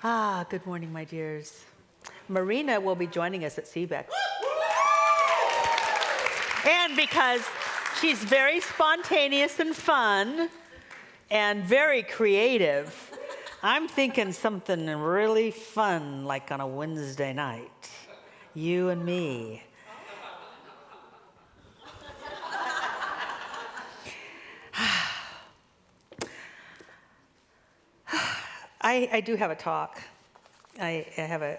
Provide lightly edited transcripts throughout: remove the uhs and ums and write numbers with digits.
Good morning, my dears. Marina will be joining us at CBEC. And because she's very spontaneous and fun and very creative, I'm thinking something really fun, like on a Wednesday night. You and me. I do have a talk. I have a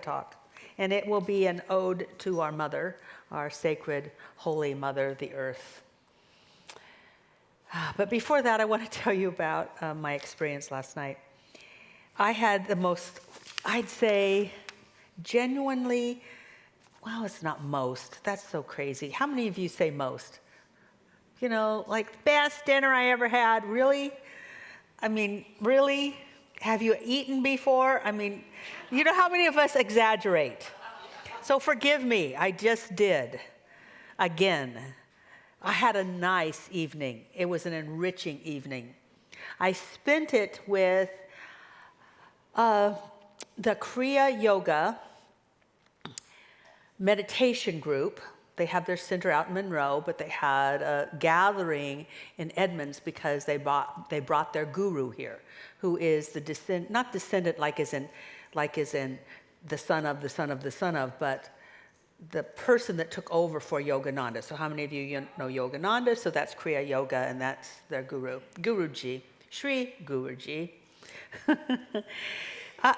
talk, and it will be an ode to our mother, our sacred, holy mother, the earth. But before that, I want to tell you about my experience last night. I had the most, I'd say, genuinely, well, it's not most. That's so crazy. How many of you say most? You know, like, best dinner I ever had, really? I mean, really? Have you eaten before? I mean, you know how many of us exaggerate? So forgive me, I just did. Again, I had a nice evening. It was an enriching evening. I spent it with the Kriya Yoga meditation group. They have their center out in Monroe, but they had a gathering in Edmonds because they brought their guru here, who is the not descendant like as in the son of the son of the son of, but the person that took over for Yogananda. So how many of you know Yogananda? So that's Kriya Yoga, and that's their guru, Guruji, Sri Guruji.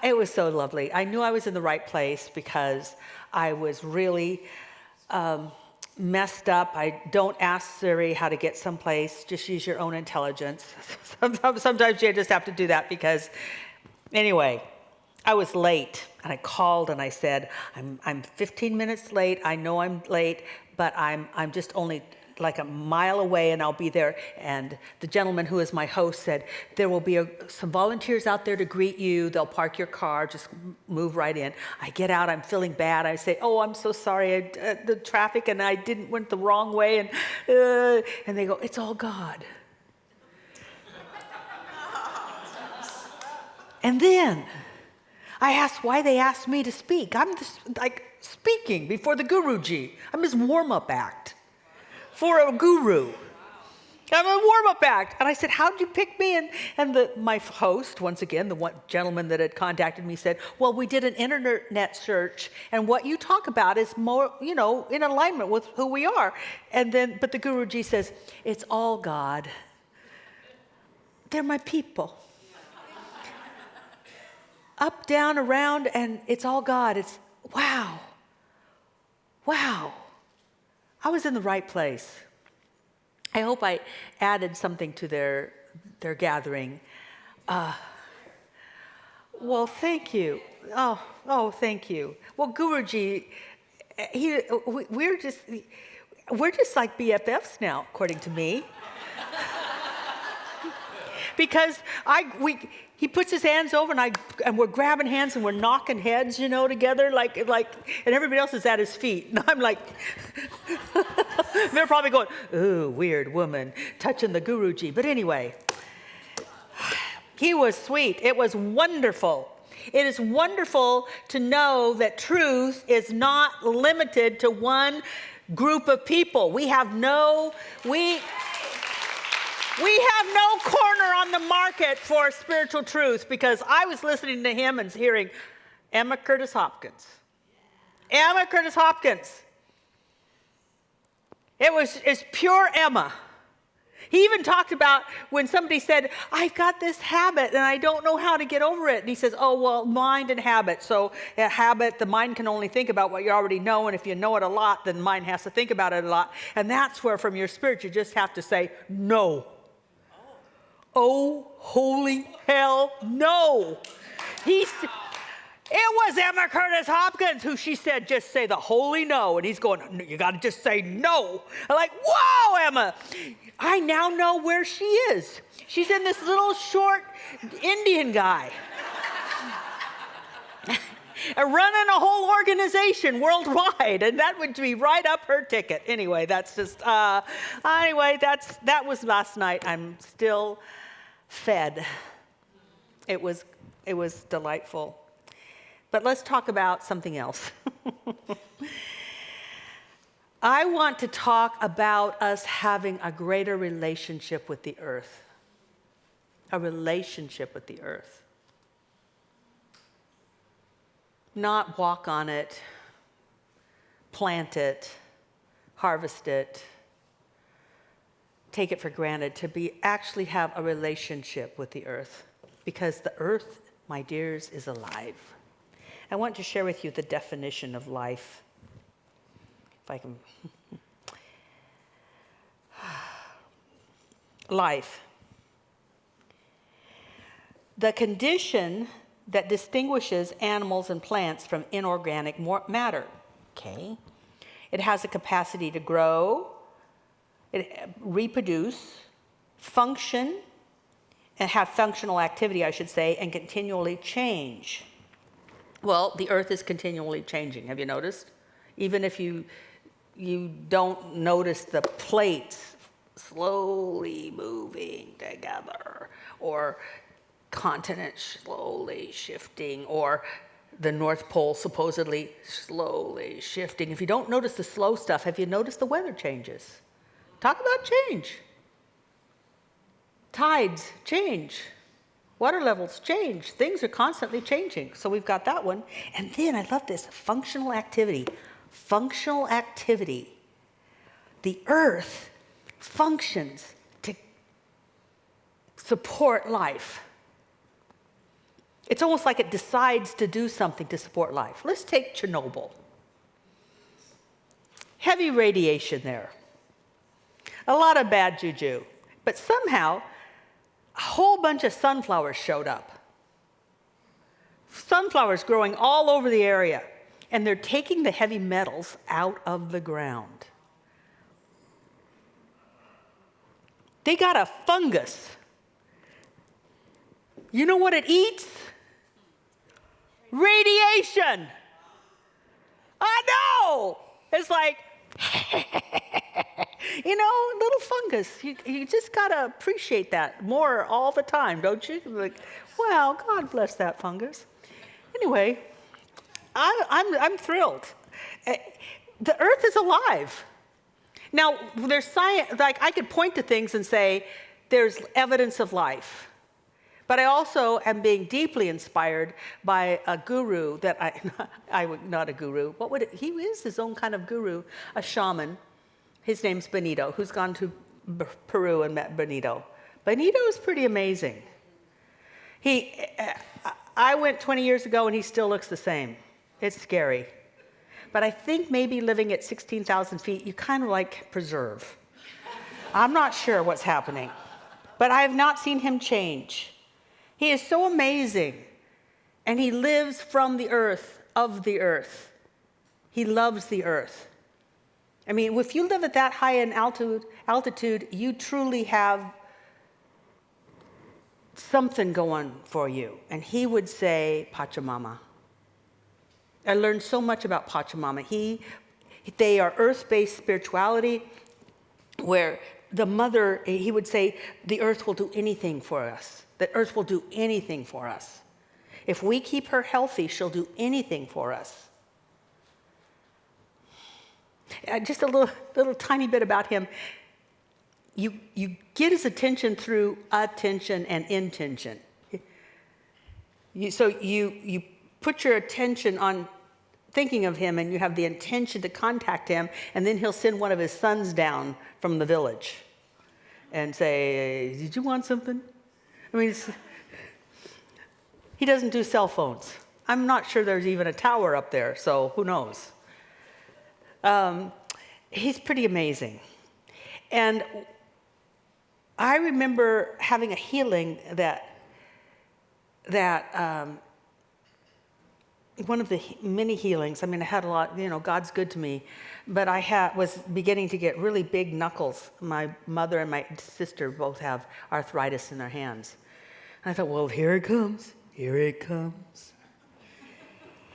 It was so lovely. I knew I was in the right place because I was really messed up. I don't ask Siri how to get someplace. Just use your own intelligence. Sometimes you just have to do that because, anyway, I was late. And I called and I said, I'm 15 minutes late. I know I'm late, but I'm just only like a mile away and I'll be there. And the gentleman who is my host said, there will be some volunteers out there to greet you. They'll park your car, just move right in. I get out, I'm feeling bad. I say, oh, I'm so sorry, the traffic and I went the wrong way. And they go, it's all God. And then I asked why they asked me to speak. I'm just like speaking before the Guruji. I'm his warm-up act for a guru. I'm a warm-up act. And I said, how'd you pick me? And my host, once again, the one gentleman that had contacted me said, well, we did an internet search and what you talk about is more, in alignment with who we are. But the Guruji says, it's all God. They're my people. Up, down, around, and it's all God. It's, wow. I was in the right place. I hope I added something to their gathering. Well, thank you. Oh, thank you. Well, Guruji, we're just like BFFs now, according to me. Because he puts his hands over and we're grabbing hands and we're knocking heads, together like, and everybody else is at his feet. And I'm like, they're probably going, ooh, weird woman touching the Guruji. But anyway, he was sweet. It was wonderful. It is wonderful to know that truth is not limited to one group of people. We have no corner on the market for spiritual truth because I was listening to him and hearing Emma Curtis Hopkins. Emma Curtis Hopkins. It's pure Emma. He even talked about when somebody said, I've got this habit and I don't know how to get over it. And he says, oh, well, mind and habit. So a habit, the mind can only think about what you already know. And if you know it a lot, then the mind has to think about it a lot. And that's where from your spirit, you just have to say, no. Oh, holy hell, no. It was Emma Curtis Hopkins who she said, just say the holy no. And he's going, you got to just say no. I'm like, whoa, Emma. I now know where she is. She's in this little short Indian guy. Running a whole organization worldwide, and that would be right up her ticket. Anyway, that was last night. I'm still fed. It was delightful. But let's talk about something else. I want to talk about us having a greater relationship with the earth. A relationship with the earth. Not walk on it, plant it, harvest it, take it for granted, to actually have a relationship with the earth. Because the earth, my dears, is alive. I want to share with you the definition of life. If I can. Life. The condition that distinguishes animals and plants from inorganic matter. Okay. It has the capacity to grow, reproduce, function, and have functional activity, I should say, and continually change. Well, the earth is continually changing. Have you noticed? Even if you don't notice the plates slowly moving together, or continents slowly shifting, or the North Pole supposedly slowly shifting. If you don't notice the slow stuff, have you noticed the weather changes? Talk about change. Tides change. Water levels change. Things are constantly changing. So we've got that one. And then I love this, functional activity. Functional activity. The earth functions to support life. It's almost like it decides to do something to support life. Let's take Chernobyl. Heavy radiation there. A lot of bad juju. But somehow, a whole bunch of sunflowers showed up. Sunflowers growing all over the area. And they're taking the heavy metals out of the ground. They got a fungus. You know what it eats? Radiation. I know. It's like, little fungus. You just got to appreciate that more all the time, don't you? Like, well, God bless that fungus. Anyway, I'm thrilled. The earth is alive. Now, there's science, like I could point to things and say, there's evidence of life. But I also am being deeply inspired by a guru that not a guru, he is his own kind of guru, a shaman. His name's Benito, who's gone to Peru and met Benito. Benito is pretty amazing. I went 20 years ago and he still looks the same. It's scary. But I think maybe living at 16,000 feet, you kind of like preserve. I'm not sure what's happening, but I have not seen him change. He is so amazing, and he lives from the earth, of the earth. He loves the earth. I mean, if you live at that high in altitude, you truly have something going for you. And he would say, Pachamama. I learned so much about Pachamama. They are earth-based spirituality, where the mother, he would say, the earth will do anything for us. The earth will do anything for us. If we keep her healthy, she'll do anything for us. Just a little tiny bit about him. You get his attention through attention and intention. So you put your attention on thinking of him, and you have the intention to contact him, and then he'll send one of his sons down from the village and say, did you want something? I mean, he doesn't do cell phones. I'm not sure there's even a tower up there, so who knows? He's pretty amazing. And I remember having a healing that one of the many healings, I mean, I had a lot, God's good to me, but I was beginning to get really big knuckles. My mother and my sister both have arthritis in their hands. And I thought, well, here it comes. Here it comes.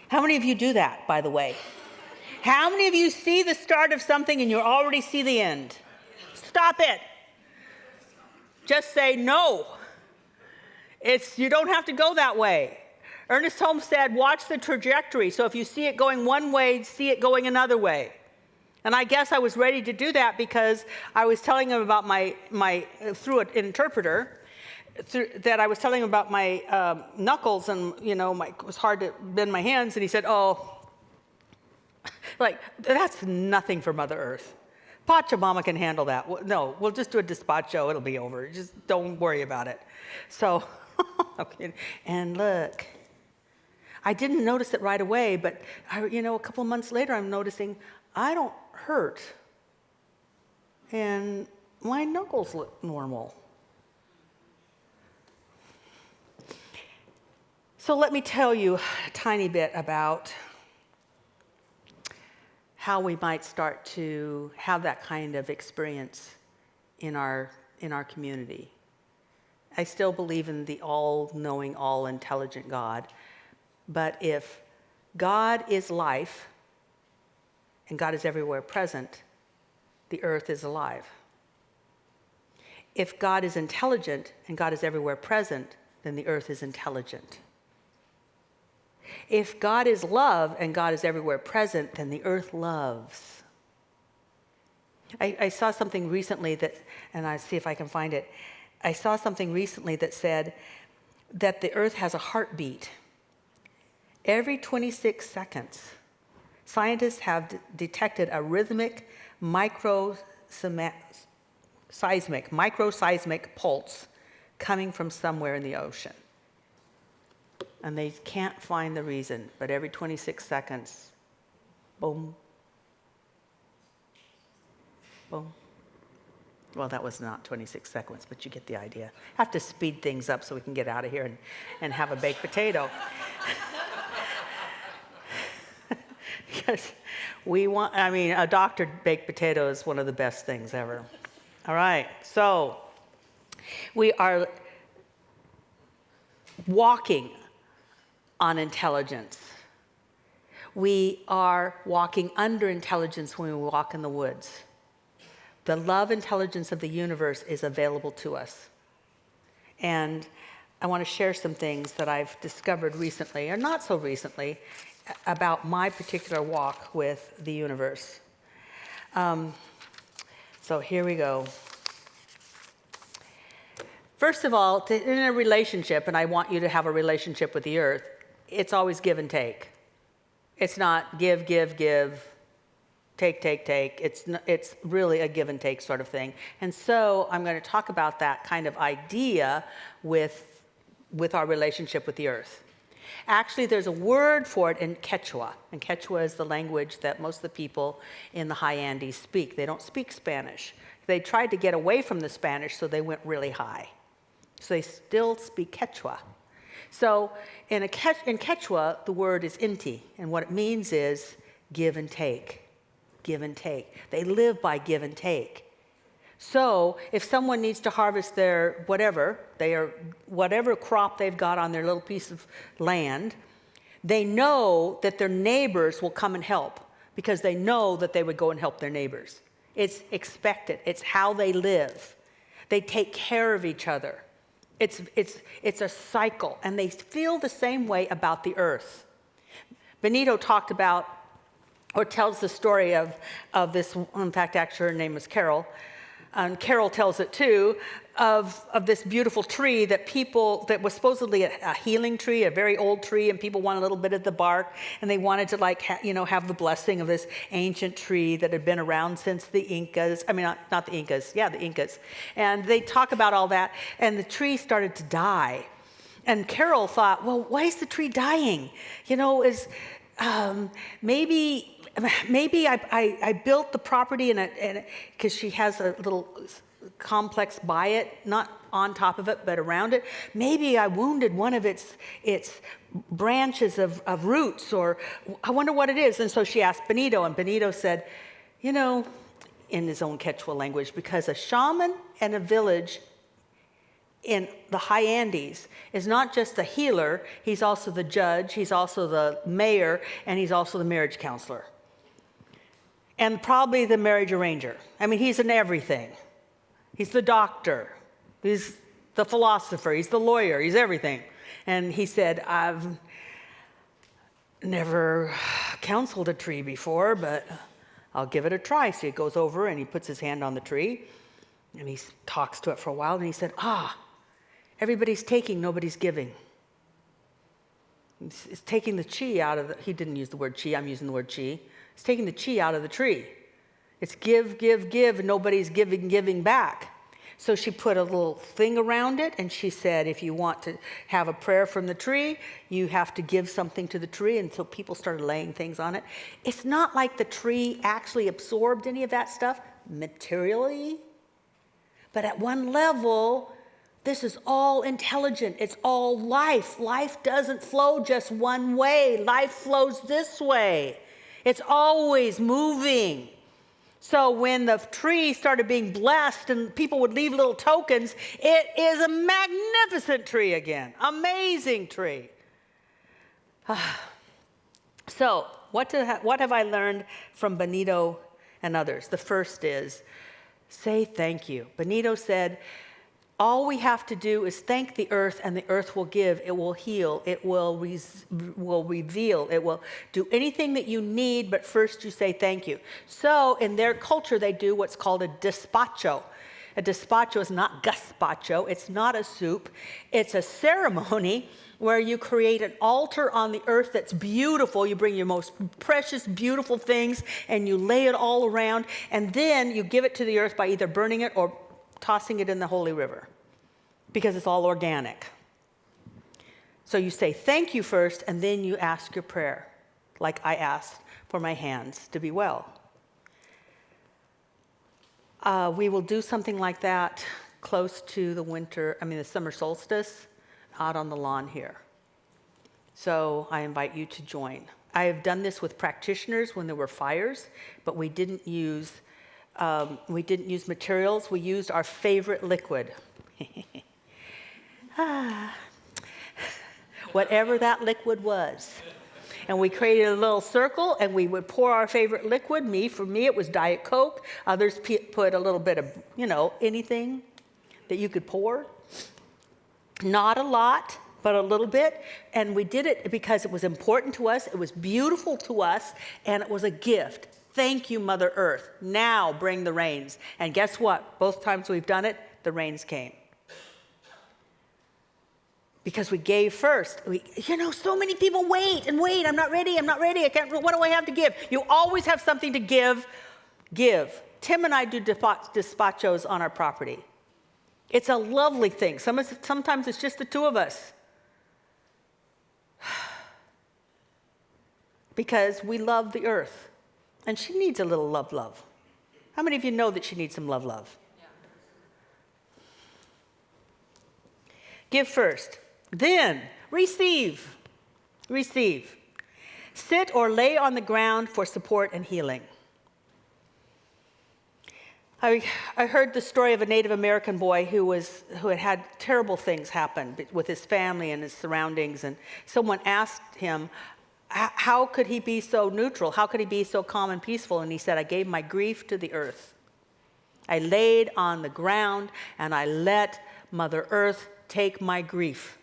How many of you do that, by the way? How many of you see the start of something and you already see the end? Stop it. Just say no. You don't have to go that way. Ernest Holmes said, watch the trajectory. So if you see it going one way, see it going another way. And I guess I was ready to do that because I was telling him about through an interpreter, that I was telling him about my knuckles and, it was hard to bend my hands. And he said, oh, like, that's nothing for Mother Earth. Pachamama can handle that. No, we'll just do a despacho. It'll be over. Just don't worry about it. So, okay. And look, I didn't notice it right away, but a couple of months later, I'm noticing I don't hurt, and my knuckles look normal. So let me tell you a tiny bit about how we might start to have that kind of experience in our community. I still believe in the all-knowing, all-intelligent God, but if God is life, and God is everywhere present, the earth is alive. If God is intelligent and God is everywhere present, then the earth is intelligent. If God is love and God is everywhere present, then the earth loves. I saw something recently and I see if I can find it. I saw something recently that said that the earth has a heartbeat. Every 26 seconds, scientists have detected a rhythmic microseismic pulse coming from somewhere in the ocean. And they can't find the reason, but every 26 seconds, boom, boom. Well, that was not 26 seconds, but you get the idea. I have to speed things up so we can get out of here and have a baked potato. Because a doctored baked potato is one of the best things ever. All right, so we are walking on intelligence. We are walking under intelligence when we walk in the woods. The love intelligence of the universe is available to us. And I want to share some things that I've discovered recently, or not so recently, about my particular walk with the universe. So here we go. First of all, in a relationship, and I want you to have a relationship with the earth, it's always give and take. It's not give, take. It's really a give and take sort of thing. And so I'm going to talk about that kind of idea with our relationship with the earth. Actually, there's a word for it in Quechua, and Quechua is the language that most of the people in the high Andes speak. They don't speak Spanish. They tried to get away from the Spanish, so they went really high. So they still speak Quechua. So in Quechua, the word is inti, and what it means is give and take. Give and take. They live by give and take. So if someone needs to harvest their whatever crop they've got on their little piece of land, they know that their neighbors will come and help because they know that they would go and help their neighbors. It's expected. It's how they live. They take care of each other. It's a cycle, and they feel the same way about the earth. Benito talked about, or tells the story of this, in fact, actually her name was Carol, and Carol tells it too, of this beautiful tree that was supposedly a healing tree, a very old tree, and people wanted a little bit of the bark, and they wanted to have the blessing of this ancient tree that had been around since the Incas. I mean, not the Incas, the Incas. And they talk about all that, and the tree started to die. And Carol thought, well, why is the tree dying? Maybe I built the property because she has a little complex by it, not on top of it, but around it. Maybe I wounded one of its branches of roots, or I wonder what it is. And so she asked Benito, and Benito said, in his own Quechua language, because a shaman and a village in the high Andes is not just a healer, he's also the judge, he's also the mayor, and he's also the marriage counselor. And probably the marriage arranger. I mean, he's in everything. He's the doctor. He's the philosopher, he's the lawyer, he's everything. And he said, I've never counseled a tree before, but I'll give it a try. So he goes over and he puts his hand on the tree and he talks to it for a while. And he said, everybody's taking, nobody's giving. It's taking the chi out of he didn't use the word chi, I'm using the word chi. It's taking the chi out of the tree. It's give, give, give, and nobody's giving back. So she put a little thing around it, and she said, if you want to have a prayer from the tree, you have to give something to the tree. And so people started laying things on it. It's not like the tree actually absorbed any of that stuff materially, but at one level, this is all intelligent. It's all life. Life doesn't flow just one way. Life flows this way. It's always moving. So when the tree started being blessed and people would leave little tokens, it is a magnificent tree again. Amazing tree. So what have I learned from Benito and others? The first is, say thank you. Benito said, all we have to do is thank the earth, and the earth will give. It will heal. It will reveal. It will do anything that you need, but first you say thank you. So in their culture, they do what's called a despacho. A despacho is not gazpacho. It's not a soup. It's a ceremony where you create an altar on the earth that's beautiful. You bring your most precious, beautiful things, and you lay it all around, and then you give it to the earth by either burning it or tossing it in the Holy River, because it's all organic. So you say thank you first, and then you ask your prayer, like I asked for my hands to be well. We will do something like that close to the summer solstice, out on the lawn here. So I invite you to join. I have done this with practitioners when there were fires, but we didn't use materials. We used our favorite liquid. Whatever that liquid was. And we created a little circle, and we would pour our favorite liquid. For me, it was Diet Coke. Others put a little bit of, anything that you could pour. Not a lot, but a little bit. And we did it because it was important to us. It was beautiful to us, and it was a gift. Thank you, Mother Earth. Now bring the rains. And guess what? Both times we've done it, the rains came. Because we gave first. So many people wait. I'm not ready. I can't, what do I have to give? You always have something to give. Tim and I do despachos on our property. It's a lovely thing. Sometimes it's just the two of us. Because we love the earth. And she needs a little love. How many of you know that she needs some love? Yeah. Give first. Then receive. Sit or lay on the ground for support and healing. I heard the story of a Native American boy who had terrible things happen with his family and his surroundings, and someone asked him, how could he be so neutral? How could he be so calm and peaceful? And he said, I gave my grief to the earth. I laid on the ground and I let Mother Earth take my grief.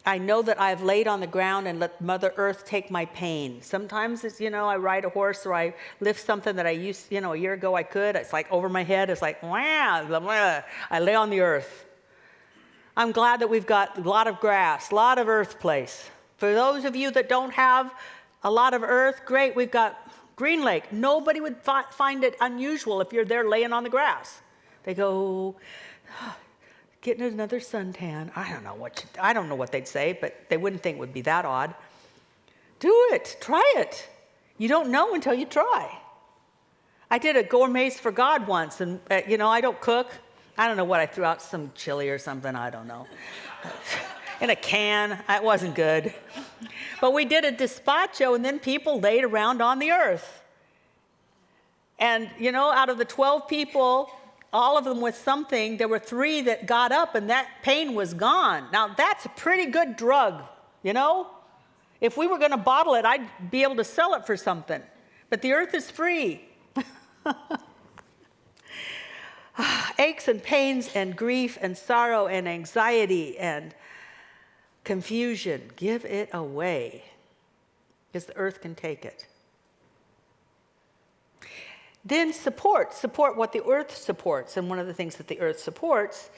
I know that I've laid on the ground and let Mother Earth take my pain. Sometimes it's, I ride a horse or I lift something that I used, a year ago I could. It's like over my head. It's like, wow, I lay on the earth. I'm glad that we've got a lot of grass, a lot of earth place. For those of you that don't have a lot of earth, great, we've got Green Lake. Nobody would find it unusual if you're there laying on the grass. They go, getting another suntan. I don't know what they'd say, but they wouldn't think it would be that odd. Do it, try it. You don't know until you try. I did a Gourmets for God once, and I don't cook. I don't know what I threw out, some chili or something, I don't know. In a can, it wasn't good. But we did a despacho, and then people laid around on the earth. And, out of the 12 people, all of them with something, there were 3 that got up, and that pain was gone. Now, that's a pretty good drug, If we were going to bottle it, I'd be able to sell it for something. But the earth is free. aches and pains and grief and sorrow and anxiety and confusion. Give it away, because the earth can take it. Then support what the earth supports. And one of the things that the earth supports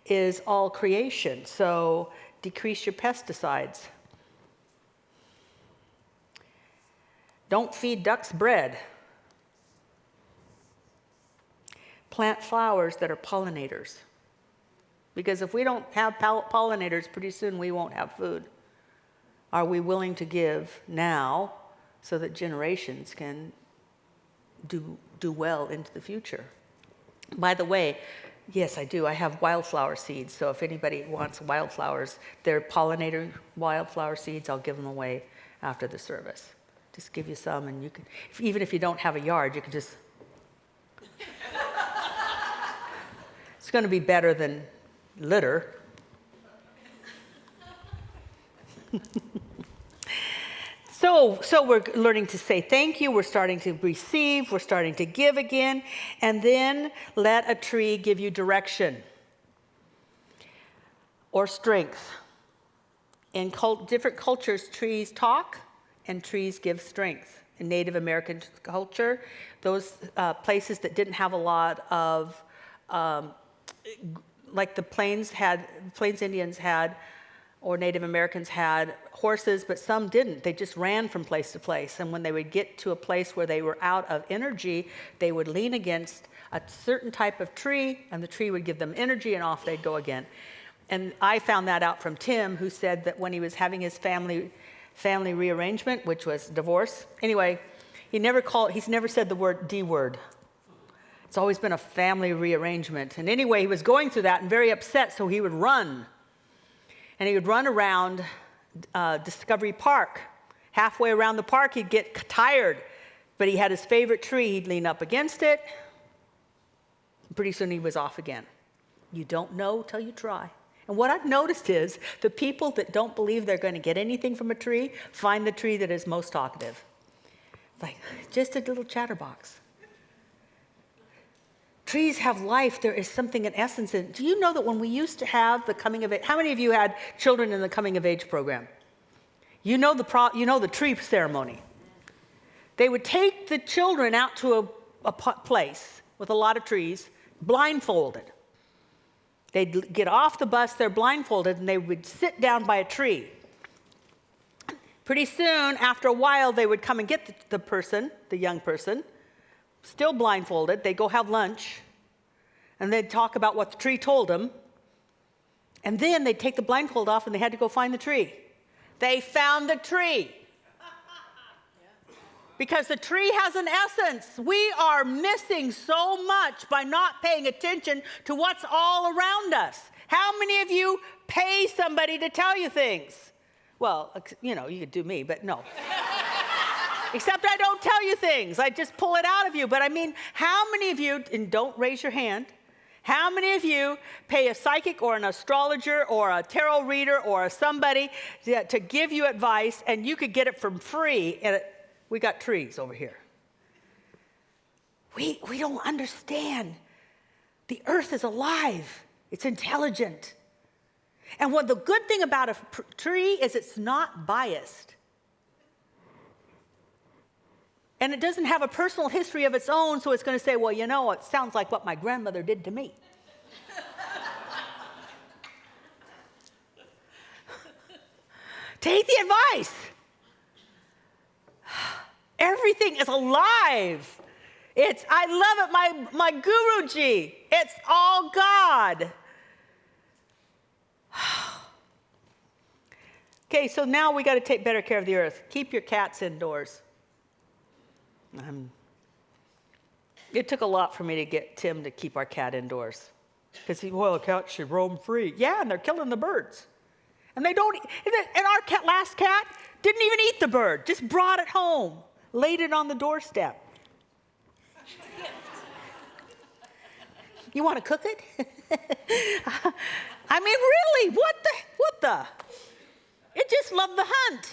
is all creation. So decrease your pesticides. Don't feed ducks bread. Plant flowers that are pollinators. Because if we don't have pollinators, pretty soon we won't have food. Are we willing to give now so that generations can do well into the future? By the way, yes, I do. I have wildflower seeds. So if anybody wants wildflowers, they're pollinator wildflower seeds. I'll give them away after the service. Just give you some, and you can, even if you don't have a yard, you can just. It's going to be better than litter. So we're learning to say thank you. We're starting to receive. We're starting to give again. And then let a tree give you direction or strength. In different cultures, trees talk and trees give strength. In Native American culture, those places that didn't have a lot of, like the Plains Indians had, or Native Americans had horses, but some didn't. They just ran from place to place. And when they would get to a place where they were out of energy, they would lean against a certain type of tree, and the tree would give them energy, and off they'd go again. And I found that out from Tim, who said that when he was having his family rearrangement, which was divorce. Anyway, he's never said the word D word. It's always been a family rearrangement. And anyway, he was going through that and very upset, so he would run. And he would run around Discovery Park. Halfway around the park, he'd get tired, but he had his favorite tree. He'd lean up against it. Pretty soon he was off again. You don't know till you try. And what I've noticed is the people that don't believe they're going to get anything from a tree find the tree that is most talkative. Like, just a little chatterbox. Trees have life. There is something in essence. And do you know that when we used to have the coming of age, how many of you had children in the coming of age program? You know the tree ceremony. They would take the children out to a place with a lot of trees, blindfolded. They'd get off the bus, they're blindfolded, and they would sit down by a tree. Pretty soon, after a while, they would come and get the young person, still blindfolded. They'd go have lunch, and they'd talk about what the tree told them. And then they'd take the blindfold off, and they had to go find the tree. They found the tree. Because the tree has an essence. We are missing so much by not paying attention to what's all around us. How many of you pay somebody to tell you things? Well, you could do me, but no. Except I don't tell you things. I just pull it out of you. But I mean, how many of you, and don't raise your hand, how many of you pay a psychic or an astrologer or a tarot reader or somebody to give you advice, and you could get it for free? And we got trees over here. We don't understand. The earth is alive. It's intelligent. And what the good thing about a tree is it's not biased. And it doesn't have a personal history of its own, so it's going to say, well, it sounds like what my grandmother did to me. Take the advice. Everything is alive. I love it, my Guruji. It's all God. Okay, so now we got to take better care of the earth. Keep your cats indoors. It took a lot for me to get Tim to keep our cat indoors. Because a cat should roam free. Yeah, and they're killing the birds. And and our last cat didn't even eat the bird, just brought it home, laid it on the doorstep. You want to cook it? I mean, really, what the? It just loved the hunt.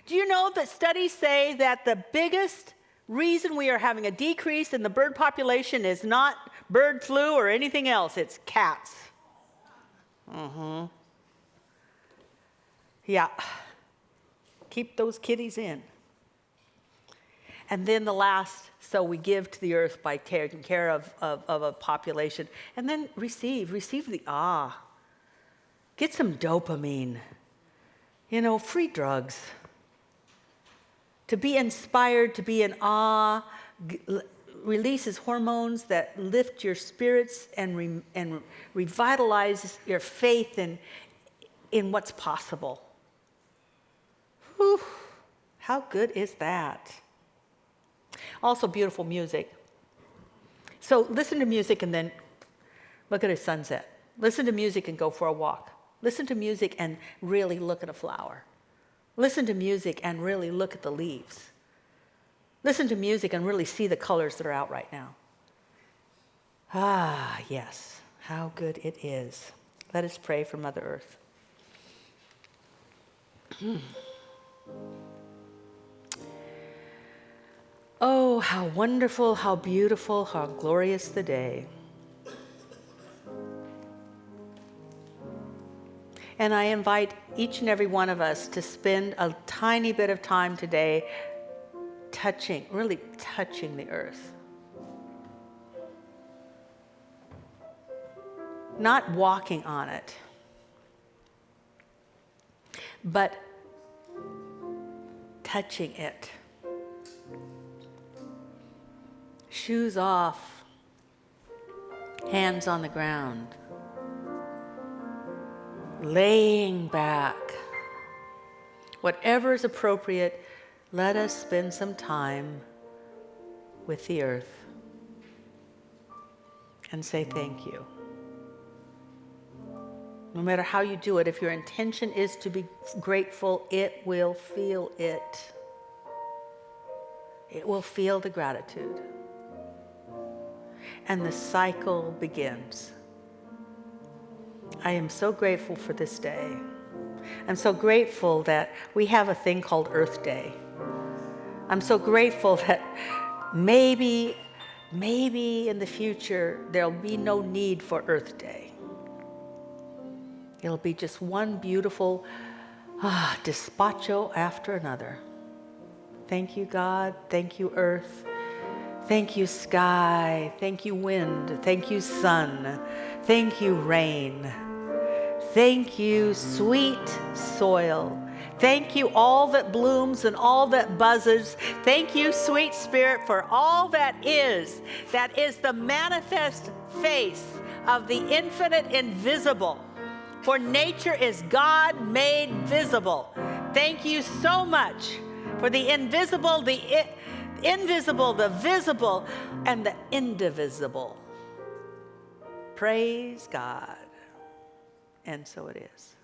Do you know that studies say that the biggest reason we are having a decrease in the bird population is not bird flu or anything else. It's cats. Yeah. Keep those kitties in. And then the last, so we give to the earth by taking care of a population. And then receive the awe. Get some dopamine. Free drugs. To be inspired, to be in awe, releases hormones that lift your spirits and revitalize your faith in what's possible. Whew, how good is that? Also beautiful music. So listen to music and then look at a sunset. Listen to music and go for a walk. Listen to music and really look at a flower. Listen to music and really look at the leaves. Listen to music and really see the colors that are out right now. Ah, yes, how good it is. Let us pray for Mother Earth. Oh, how wonderful, how beautiful, how glorious the day. And I invite each and every one of us to spend a tiny bit of time today really touching the earth. Not walking on it, but touching it. Shoes off, hands on the ground. Laying back. Whatever is appropriate, let us spend some time with the earth and say thank you. No matter how you do it, if your intention is to be grateful, it will feel it. It will feel the gratitude. And the cycle begins. I am so grateful for this day. I'm so grateful that we have a thing called Earth Day. I'm so grateful that maybe in the future there'll be no need for Earth Day. It'll be just one beautiful despacho after another. Thank you, God. Thank you, Earth. Thank you, sky. Thank you, wind. Thank you, sun. Thank you, rain. Thank you, sweet soil. Thank you, all that blooms and all that buzzes. Thank you, sweet spirit, for all that is the manifest face of the infinite invisible. For nature is God made visible. Thank you so much for the invisible, the invisible, the visible, and the indivisible. Praise God. And so it is.